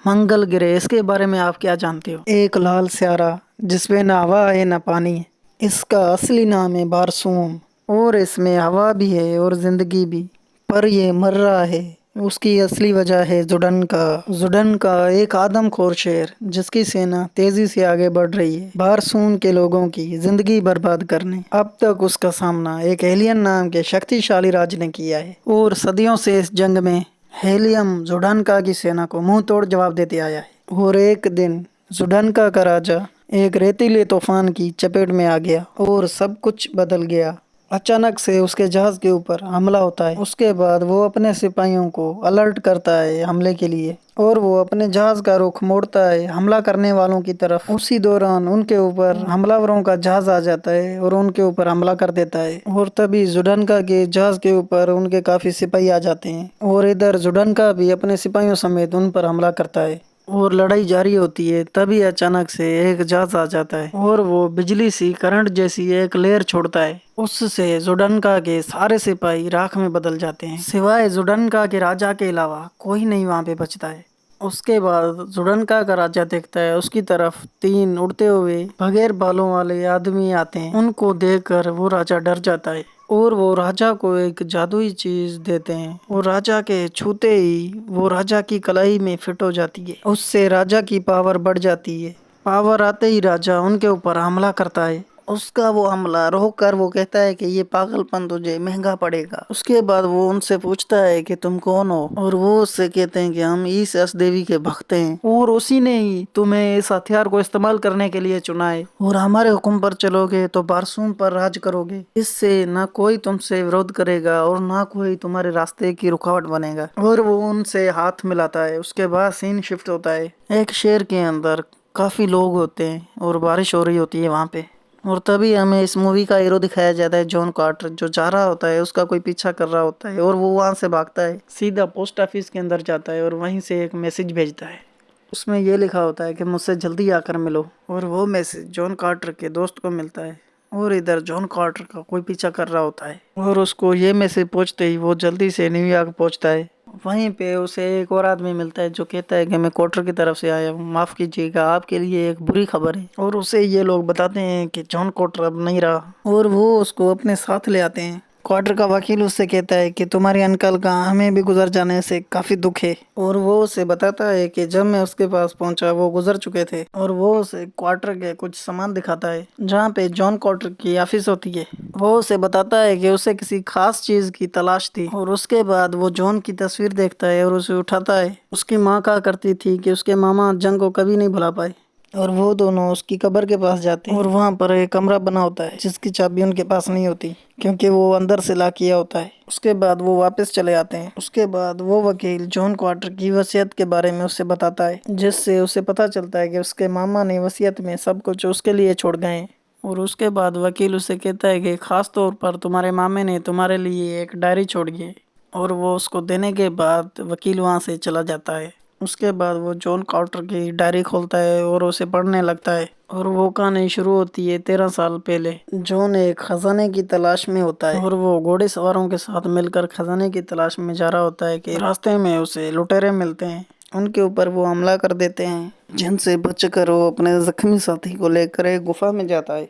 मंगल ग्रह, इसके बारे में आप क्या जानते हो? एक लाल स्यारा जिसमें न हवा है न पानी है। इसका असली नाम है बारसूम और इसमें हवा भी है और जिंदगी भी, पर ये मर रहा है। उसकी असली वजह है जुडन का एक आदमखोर शेर जिसकी सेना तेजी से आगे बढ़ रही है बारसूम के लोगों की जिंदगी बर्बाद करने। अब तक उसका सामना एक एलियन नाम के शक्तिशाली राज ने किया है और सदियों से इस जंग में हेलियम जुडनका की सेना को मुंह तोड़ जवाब देते आया है। और एक दिन जुडनका का राजा एक रेतीले तूफान की चपेट में आ गया और सब कुछ बदल गया। अचानक से उसके जहाज के ऊपर हमला होता है। उसके बाद वो अपने सिपाहियों को अलर्ट करता है हमले के लिए और वो अपने जहाज का रुख मोड़ता है हमला करने वालों की तरफ। उसी दौरान उनके ऊपर हमलावरों का जहाज आ जाता है और उनके ऊपर हमला कर देता है और तभी जुडनका के जहाज के ऊपर उनके काफी सिपाही आ जाते हैं और इधर जुडनका भी अपने सिपाहियों समेत उन पर हमला करता है और लड़ाई जारी होती है। तभी अचानक से एक जहाज आ जाता है और वो बिजली सी करंट जैसी एक लेयर छोड़ता है। उससे जुडनका के सारे सिपाही राख में बदल जाते हैं, सिवाय जुडनका के राजा के अलावा कोई नहीं वहां पे बचता है। उसके बाद जुडनका का राजा देखता है उसकी तरफ 3 उड़ते हुए बगैर बालों वाले आदमी आते हैं। उनको देखकर वो राजा डर जाता है और वो राजा को एक जादुई चीज देते हैं और राजा के छूते ही वो राजा की कलाई में फिट हो जाती है। उससे राजा की पावर बढ़ जाती है। पावर आते ही राजा उनके ऊपर हमला करता है। उसका वो हमला रोक कर वो कहता है कि ये पागलपन तुझे महंगा पड़ेगा। उसके बाद वो उनसे पूछता है कि तुम कौन हो और वो उससे कहते हैं कि हम ईश देवी के भक्त हैं और उसी ने ही तुम्हें इस हथियार को इस्तेमाल करने के लिए चुना है और हमारे हुक्म पर चलोगे तो बारसूम पर राज करोगे। इससे न कोई तुमसे विरोध करेगा और ना कोई तुम्हारे रास्ते की रुकावट बनेगा। और वो उनसे हाथ मिलाता है। उसके बाद सीन शिफ्ट होता है एक शहर के अंदर। काफी लोग होते हैं और बारिश हो रही होती है वहां पे और तभी हमें इस मूवी का हीरो दिखाया जाता है जॉन कार्टर, जो जा रहा होता है उसका कोई पीछा कर रहा होता है और वो वहां से भागता है, सीधा पोस्ट ऑफिस के अंदर जाता है और वहीं से एक मैसेज भेजता है। उसमें ये लिखा होता है कि मुझसे जल्दी आकर मिलो और वो मैसेज जॉन कार्टर के दोस्त को मिलता है और इधर जॉन कार्टर का कोई पीछा कर रहा होता है और उसको ये मैसेज पहुंचते ही वो जल्दी से न्यूयॉर्क पहुंचता है। वहीं पे उसे एक और आदमी मिलता है जो कहता है कि मैं कोटर की तरफ से आया हूँ, माफ कीजिएगा आपके लिए एक बुरी खबर है। और उसे ये लोग बताते हैं कि जॉन कोटर अब नहीं रहा और वो उसको अपने साथ ले आते हैं। क्वार्टर का वकील उससे कहता है कि तुम्हारे अंकल का हमें भी गुजर जाने से काफी दुख है और वो उसे बताता है कि जब मैं उसके पास पहुंचा वो गुजर चुके थे और वो उसे क्वार्टर के कुछ सामान दिखाता है जहाँ पे जॉन क्वार्टर की ऑफिस होती है। वो उसे बताता है कि उसे किसी खास चीज की तलाश थी और उसके बाद वो जॉन की तस्वीर देखता है और उसे उठाता है। उसकी माँ कहा करती थी कि उसके मामा जंग को कभी नहीं भुला पाए और वो दोनों उसकी कब्र के पास जाते हैं और वहां पर एक कमरा बना होता है जिसकी चाबी उनके पास नहीं होती क्योंकि वो अंदर से लॉक किया होता है। उसके बाद वो वापस चले आते हैं। उसके बाद वो वकील जॉन क्वार्टर की वसीयत के बारे में उससे बताता है जिससे उसे पता चलता है कि उसके मामा ने वसीयत में सब कुछ उसके लिए छोड़ गए हैं। और उसके बाद वकील उसे कहता है कि खास तौर पर तुम्हारे मामे ने तुम्हारे लिए एक डायरी छोड़ी है और वो उसको देने के बाद वकील वहां से चला जाता है। उसके बाद वो जॉन कार्टर की डायरी खोलता है और उसे पढ़ने लगता है और वो कहानी शुरू होती है 13 साल पहले। जॉन एक खजाने की तलाश में होता है और वो घोड़े सवारों के साथ मिलकर खजाने की तलाश में जा रहा होता है कि रास्ते में उसे लुटेरे मिलते हैं। उनके ऊपर वो हमला कर देते हैं जिनसे बचकर वो अपने जख्मी साथी को लेकर एक गुफा में जाता है।